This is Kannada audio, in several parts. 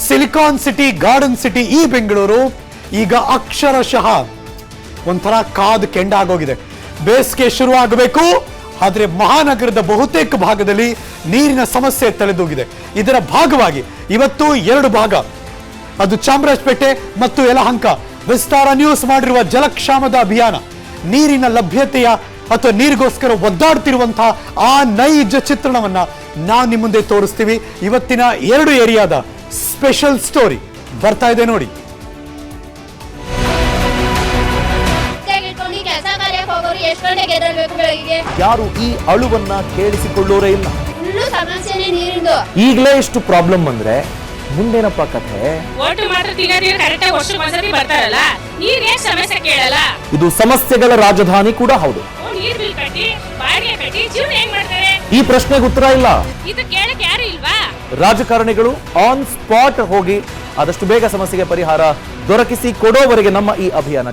ಸಿಲಿಕಾನ್ ಸಿಟಿ, ಗಾರ್ಡನ್ ಸಿಟಿ ಈ ಬೆಂಗಳೂರು ಈಗ ಅಕ್ಷರಶಃ ಒಂಥರ ಕಾದು ಕೆಂಡ ಆಗೋಗಿದೆ. ಬೇಸಿಗೆ ಶುರುವಾಗಬೇಕು, ಆದರೆ ಮಹಾನಗರದ ಬಹುತೇಕ ಭಾಗದಲ್ಲಿ ನೀರಿನ ಸಮಸ್ಯೆ ತಲೆದೂಗಿದೆ. ಇದರ ಭಾಗವಾಗಿ ಇವತ್ತು 2 ಭಾಗ, ಅದು ಚಾಮರಾಜಪೇಟೆ ಮತ್ತು ಯಲಹಂಕ, ವಿಸ್ತಾರ ನ್ಯೂಸ್ ಮಾಡಿರುವ ಜಲಕ್ಷಾಮದ ಅಭಿಯಾನ, ನೀರಿನ ಲಭ್ಯತೆಯ ಅಥವಾ ನೀರಿಗೋಸ್ಕರ ಒದ್ದಾಡ್ತಿರುವಂತಹ ಆ ನೈಜ ಚಿತ್ರಣವನ್ನ ನಾವು ನಿಮ್ಮ ಮುಂದೆ ತೋರಿಸ್ತೀವಿ. ಇವತ್ತಿನ 2 ಏರಿಯಾದ ಸ್ಪೆಷಲ್ ಸ್ಟೋರಿ ಬರ್ತಾ ಇದೆ ನೋಡಿ. ಯಾರು ಈ ಅಳುವನ್ನ ಕೇಳಿಸಿಕೊಳ್ಳೋರೇ ಇಲ್ಲ. ಈಗಲೇ ಇಷ್ಟು ಪ್ರಾಬ್ಲಮ್ ಅಂದ್ರೆ ಮುಂದೇನಪ್ಪ ಕಥೆ? ಇದು ಸಮಸ್ಯೆಗಳ ರಾಜಧಾನಿ ಕೂಡ ಹೌದು. ಈ ಪ್ರಶ್ನೆಗೆ ಉತ್ತರ ಇಲ್ಲ. ರಾಜಕಾರಣಿಗಳು ಆನ್ ಸ್ಪಾಟ್ ಹೋಗಿ ಆದಷ್ಟು ಬೇಗ ಸಮಸ್ಯೆಗೆ ಪರಿಹಾರ ದೊರಕಿಸಿ ಕೊಡೋವರೆಗೆ ನಮ್ಮ ಈ ಅಭಿಯಾನ.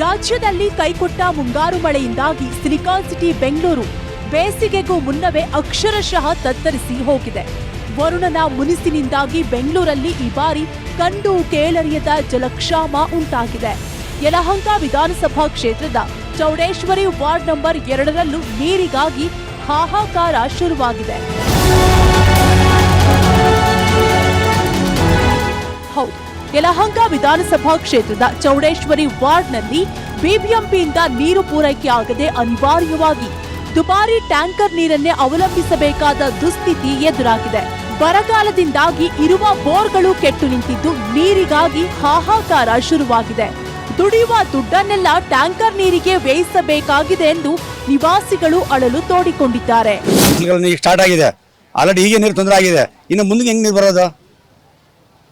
ರಾಜ್ಯದಲ್ಲಿ ಕೈಕೊಟ್ಟ ಮುಂಗಾರು ಮಳೆಯಿಂದಾಗಿ ಸಿಲಿಕಾನ್ ಸಿಟಿ ಬೆಂಗಳೂರು ಬೇಸಿಗೆಗೂ ಮುನ್ನವೇ ಅಕ್ಷರಶಃ ತತ್ತರಿಸಿ ಹೋಗಿದೆ. ವರುಣನ ಮುನಿಸಿನಿಂದಾಗಿ ಬೆಂಗಳೂರಲ್ಲಿ ಈ ಬಾರಿ ಕಂಡು ಕೇಳರಿಯದ ಜಲಕ್ಷಾಮ ಉಂಟಾಗಿದೆ. ಯಲಹಂಕ ವಿಧಾನಸಭಾ ಕ್ಷೇತ್ರದ ಚೌಡೇಶ್ವರಿ ವಾರ್ಡ್ ನಂಬರ್ 2ರಲ್ಲೂ ನೀರಿಗಾಗಿ ಹಾಹಾಕಾರ ಶುರುವಾಗಿದೆ. ಹೌದು, ಯಲಹಂಕ ವಿಧಾನಸಭಾ ಕ್ಷೇತ್ರದ ಚೌಡೇಶ್ವರಿ ವಾರ್ಡ್ನಲ್ಲಿ ಬಿಬಿಎಂಪಿಯಿಂದ ನೀರು ಪೂರೈಕೆ ಆಗದೆ ಅನಿವಾರ್ಯವಾಗಿ ದುಬಾರಿ ಟ್ಯಾಂಕರ್ ನೀರನ್ನೇ ಅವಲಂಬಿಸಬೇಕಾದ ದುಸ್ಥಿತಿ ಎದುರಾಗಿದೆ. ಬರಗಾಲದಿಂದಾಗಿ ಇರುವ ಬೋರ್ಗಳು ಕೆಟ್ಟು ನಿಂತಿದ್ದು ನೀರಿಗಾಗಿ ಹಾಹಾಕಾರ ಶುರುವಾಗಿದೆ. ದುಡಿಯುವ ದುಡ್ಡನ್ನೆಲ್ಲ ಟ್ಯಾಂಕರ್ ನೀರಿಗೆ ವ್ಯಯಿಸಬೇಕಾಗಿದೆ ಎಂದು ನಿವಾಸಿಗಳು ಅಳಲು ತೋಡಿಕೊಂಡಿದ್ದಾರೆ. ಸ್ಟಾರ್ಟ್ ಆಗಿದೆ ಆಲ್ರೆಡಿ, ಹೀಗೆ ನೀರು ತೊಂದರೆ ಆಗಿದೆ. ಇನ್ನು ಮುಂದೆ ಹೆಂಗ್ ನೀರು ಬರೋದು?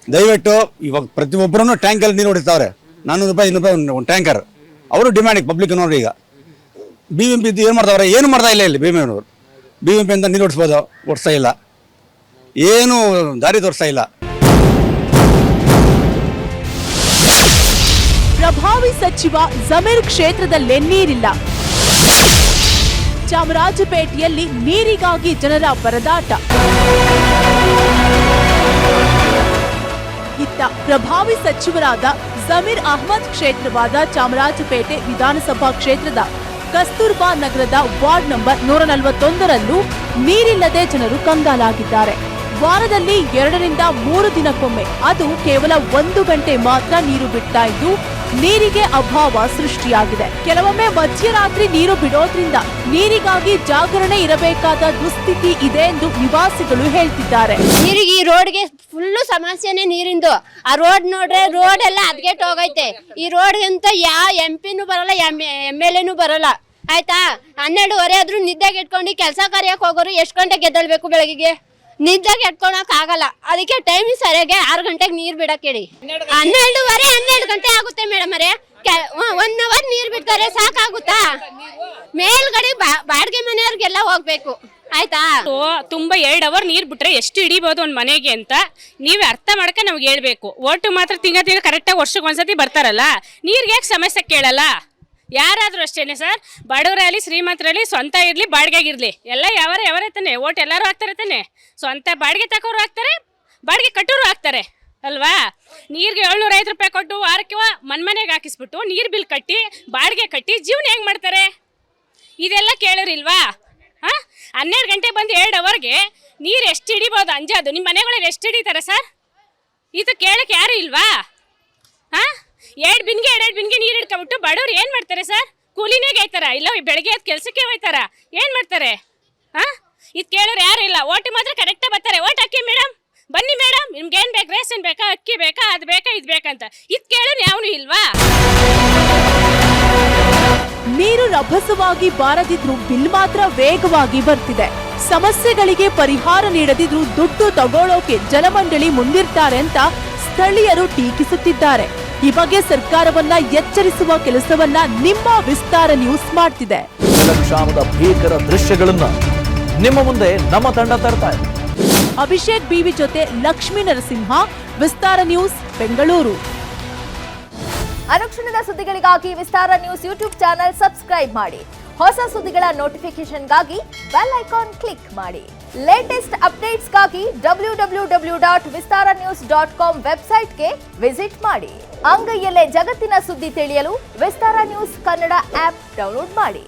ದಯವಿಟ್ಟು ಇವಾಗ ಪ್ರತಿಯೊಬ್ಬರನ್ನು ಟ್ಯಾಂಕಲ್ಲಿ ನೀರು ಹೊಡಿತಾವ್ರೆ. 400 ರೂಪಾಯಿ 200 ರೂಪಾಯಿ ಒಂದು ಟ್ಯಾಂಕರ್. ಅವರು ಡಿಮ್ಯಾಂಡಿಗೆ ಪಬ್ಲಿಕ್ ನೋಡ್ರಿ. ಈಗ BBMP ಏನು ಮಾಡ್ತಾವ್ರೆ? ಏನು ಮಾಡ್ತಾ ಇಲ್ಲ. ಇಲ್ಲಿ BBMP ಅಂತ ನೀರು ಓಡಿಸ್ಬೋದು, ಓಡಿಸ್ತಾ ಇಲ್ಲ. ಏನು ದಾರಿ ತೋರಿಸ್ತಾ ಇಲ್ಲ. ಪ್ರಭಾವಿ ಸಚಿವ ಜಮೀರ್ ಕ್ಷೇತ್ರದಲ್ಲೇ ನೀರಿಲ್ಲ. ಚಾಮರಾಜಪೇಟೆಯಲ್ಲಿ ನೀರಿಗಾಗಿ ಜನರ ಪರದಾಟ. ಇತ್ತ ಪ್ರಭಾವಿ ಸಚಿವರಾದ ಜಮೀರ್ ಅಹ್ಮದ್ ಕ್ಷೇತ್ರವಾದ ಚಾಮರಾಜಪೇಟೆ ವಿಧಾನಸಭಾ ಕ್ಷೇತ್ರದ ಕಸ್ತೂರ್ಬಾ ನಗರದ ವಾರ್ಡ್ ನಂಬರ್ 141ರಲ್ಲೂ ನೀರಿಲ್ಲದೆ ಜನರು ಕಂಗಾಲಾಗಿದ್ದಾರೆ. ವಾರದಲ್ಲಿ 2 ರಿಂದ 3 ದಿನಕ್ಕೊಮ್ಮೆ, ಅದು ಕೇವಲ 1 ಗಂಟೆ ಮಾತ್ರ ನೀರು ಬಿಡ್ತಾ ಇದ್ದು ನೀರಿಗೆ ಅಭಾವ ಸೃಷ್ಟಿಯಾಗಿದೆ. ಕೆಲವೊಮ್ಮೆ ಮಧ್ಯರಾತ್ರಿ ನೀರು ಬಿಡೋದ್ರಿಂದ ನೀರಿಗಾಗಿ ಜಾಗರಣೆ ಇರಬೇಕಾದ ದುಸ್ಥಿತಿ ಇದೆ ಎಂದು ನಿವಾಸಿಗಳು ಹೇಳ್ತಿದ್ದಾರೆ. ನೀರಿಗೆ ಈ ರೋಡ್ಗೆ ಫುಲ್ಲು ಸಮಸ್ಯೆನೇ ನೀರಿಂದು. ಆ ರೋಡ್ ನೋಡ್ರೆ ರೋಡ್ ಎಲ್ಲ ಹದ್ಗೆಟ್ ಹೋಗೈತೆ. ಈ ರೋಡ್ ಅಂತ ಯಾವ MP ನೂ ಬರಲ್ಲ, MLA ಬರಲ್ಲ. ಆಯ್ತಾ, 12:30 ಆದ್ರೂ ನಿದ್ದೆಗೆ ಇಟ್ಕೊಂಡು ಕೆಲಸ ಕಾರ್ಯಕ್ಕೆ ಹೋಗೋರು ಎಷ್ಟು ಗಂಟೆಗೆ ಎದ್ದೇಳ್ಬೇಕು? ಬೆಳಗ್ಗೆ ನಿದ್ದೆಗೆ ಎಟ್ಕೊಳಕ್ ಆಗಲ್ಲ. ಅದಕ್ಕೆ ಟೈಮ್ ಸರಿಯಾಗಿ 6 ಗಂಟೆಗೆ ನೀರ್ ಬಿಡಕ್ ಹೇಳಿ. 12:30 12 ಗಂಟೆ ಆಗುತ್ತೆ ಮೇಡಮ್ ಅವರೇ. 1 ಅವರ್ ನೀರ್ ಬಿಡ್ತಾರೆ, ಸಾಕಾಗುತ್ತಾ? ಮೇಲ್ಗಡೆ ಬಾಡಿಗೆ ಮನೆಯವ್ರಿಗೆಲ್ಲ ಹೋಗ್ಬೇಕು. ಆಯ್ತಾ, ತುಂಬಾ 2 ಅವರ್ ನೀರ್ ಬಿಟ್ರೆ ಎಷ್ಟು ಹಿಡಿಬಹುದು ಒಂದ್ ಮನೆಗೆ ಅಂತ ನೀವೇ ಅರ್ಥ ಮಾಡಕ ನಮ್ಗೆ ಹೇಳ್ಬೇಕು. ಓಟು ಮಾತ್ರ ತಿಂಗ ಕರೆಕ್ಟಾಗಿ ವರ್ಷಕ್ಕೆ ಒಂದ್ಸತಿ ಬರ್ತಾರಲ್ಲ, ನೀರ್ಗೆ ಯಾಕೆ ಸಮಸ್ಯೆ ಕೇಳಲ್ಲ? ಯಾರಾದ್ರೂ ಅಷ್ಟೇನೆ ಸರ್, ಬಡವರಲ್ಲಿ ಶ್ರೀಮಂತರಲ್ಲಿ ಸ್ವಂತ ಇರ್ಲಿ ಬಾಡಿಗೆಗಿರ್ಲಿ ಎಲ್ಲ ಯಾವರೇ ತಾನೆ ಓಟ್ ಎಲ್ಲರೂ ಹಾಕ್ತಾರೆ ತಾನೆ. ಸ್ವಂತ ಬಾಡಿಗೆ ತಕೋರು ಹಾಕ್ತಾರೆ, ಬಾಡಿಗೆ ಕಟ್ಟೋರು ಹಾಕ್ತಾರೆ ಅಲ್ವಾ? ನೀರಿಗೆ 750 ರೂಪಾಯಿ ಕೊಟ್ಟು ವಾರಕ್ಕೆ ಮನೆಗೆ ಹಾಕಿಸ್ಬಿಟ್ಟು ನೀರು ಬಿಲ್ ಕಟ್ಟಿ ಬಾಡಿಗೆ ಕಟ್ಟಿ ಜೀವನ ಹೆಂಗ್ ಮಾಡ್ತಾರೆ? ಇದೆಲ್ಲ ಕೇಳೋರಿಲ್ವಾ? 12 ಗಂಟೆ ಬಂದು 2 ಅವರ್ಗೆ ನೀರು ಎಷ್ಟು ಹಿಡಿಬೋದು ಅಂಜಾದು? ನಿಮ್ಮ ಮನೆಗಳಲ್ಲಿ ಎಷ್ಟು ಹಿಡಿತಾರೆ ಸರ್? ಇದು ಕೇಳಕ್ಕೆ ಯಾರು ಇಲ್ವಾ? 2 ಬಿನ್ಗೆ ನೀರು ಹಿಡ್ಕೊಬಿಟ್ಟು ಬಡವ್ರು ಏನು ಮಾಡ್ತಾರೆ ಸರ್? ಕೂಲಿನೇ ಗೈತಾರ? ಇಲ್ಲ ಬೆಳಗ್ಗೆ ಎದ್ದು ಕೆಲಸಕ್ಕೆ ಹೋಯ್ತಾರ? ಏನು ಮಾಡ್ತಾರೆ? ಇದು ಕೇಳೋರು ಯಾರು ಇಲ್ಲ. ಓಟು ಮಾತ್ರ ಕರೆಕ್ಟಾಗಿ ಬರ್ತಾರೆ. ಓಟ್ ಹಾಕಿ ಮೇಡಮ್, ಬನ್ನಿ ಮೇಡಮ್, ನಿಮ್ಗೆ ಏನು ಬೇಕು? ರೇಷನ್ ಬೇಕಾ, ಅಕ್ಕಿ ಬೇಕಾ, ಅದು ಬೇಕಾ, ಇದು ಬೇಕಂತ ಇದು ಕೇಳೋರು ಯಾವನು ಇಲ್ವಾ? ನೀರು ರಭಸವಾಗಿ ಬಾರದಿದ್ರು ಬಿಲ್ ಮಾತ್ರ ವೇಗವಾಗಿ ಬರ್ತಿದೆ. ಸಮಸ್ಯೆಗಳಿಗೆ ಪರಿಹಾರ ನೀಡದಿದ್ರು ದುಡ್ಡು ತಗೊಳ್ಳೋಕೆ ಜಲಮಂಡಳಿ ಮುಂದಿರ್ತಾರೆ ಅಂತ ಸ್ಥಳೀಯರು ಟೀಕಿಸುತ್ತಿದ್ದಾರೆ. ಈ ಬಗ್ಗೆ ಸರ್ಕಾರವನ್ನ ಎಚ್ಚರಿಸುವ ಕೆಲಸವನ್ನ ನಿಮ್ಮ ವಿಸ್ತಾರ ನ್ಯೂಸ್ ಮಾಡ್ತಿದೆ. ಜಲಕ್ಷಾಮದ ಭೀಕರ ದೃಶ್ಯಗಳನ್ನ ನಿಮ್ಮ ಮುಂದೆ ನಮ್ಮ ತಂಡ ತರ್ತಾ ಇದೆ. ಅಭಿಷೇಕ್ BV ಜೊತೆ ಲಕ್ಷ್ಮೀ ನರಸಿಂಹ, ವಿಸ್ತಾರ ನ್ಯೂಸ್, ಬೆಂಗಳೂರು. ಅನುಕ್ಷಣದ ಸುದ್ದಿಗಳಿಗಾಗಿ ವಿಸ್ತಾರ ನ್ಯೂಸ್ ಯೂಟ್ಯೂಬ್ ಚಾನೆಲ್ ಸಬ್ಸ್ಕ್ರೈಬ್ ಮಾಡಿ. ಹೊಸ ಸುದ್ದಿಗಳ ನೋಟಿಫಿಕೇಶನ್ಗಾಗಿ ಬೆಲ್ ಐಕಾನ್ ಕ್ಲಿಕ್ ಮಾಡಿ. ಲೇಟೆಸ್ಟ್ ಅಪ್ಡೇಟ್ಸ್ಗಾಗಿ www.vistaranews.com ವೆಬ್ಸೈಟ್ಗೆ ವಿಸಿಟ್ ಮಾಡಿ. ಅಂಗೈಯಲ್ಲೇ ಜಗತ್ತಿನ ಸುದ್ದಿ ತಿಳಿಯಲು ವಿಸ್ತಾರ ನ್ಯೂಸ್ ಕನ್ನಡ ಆಪ್ ಡೌನ್ಲೋಡ್ ಮಾಡಿ.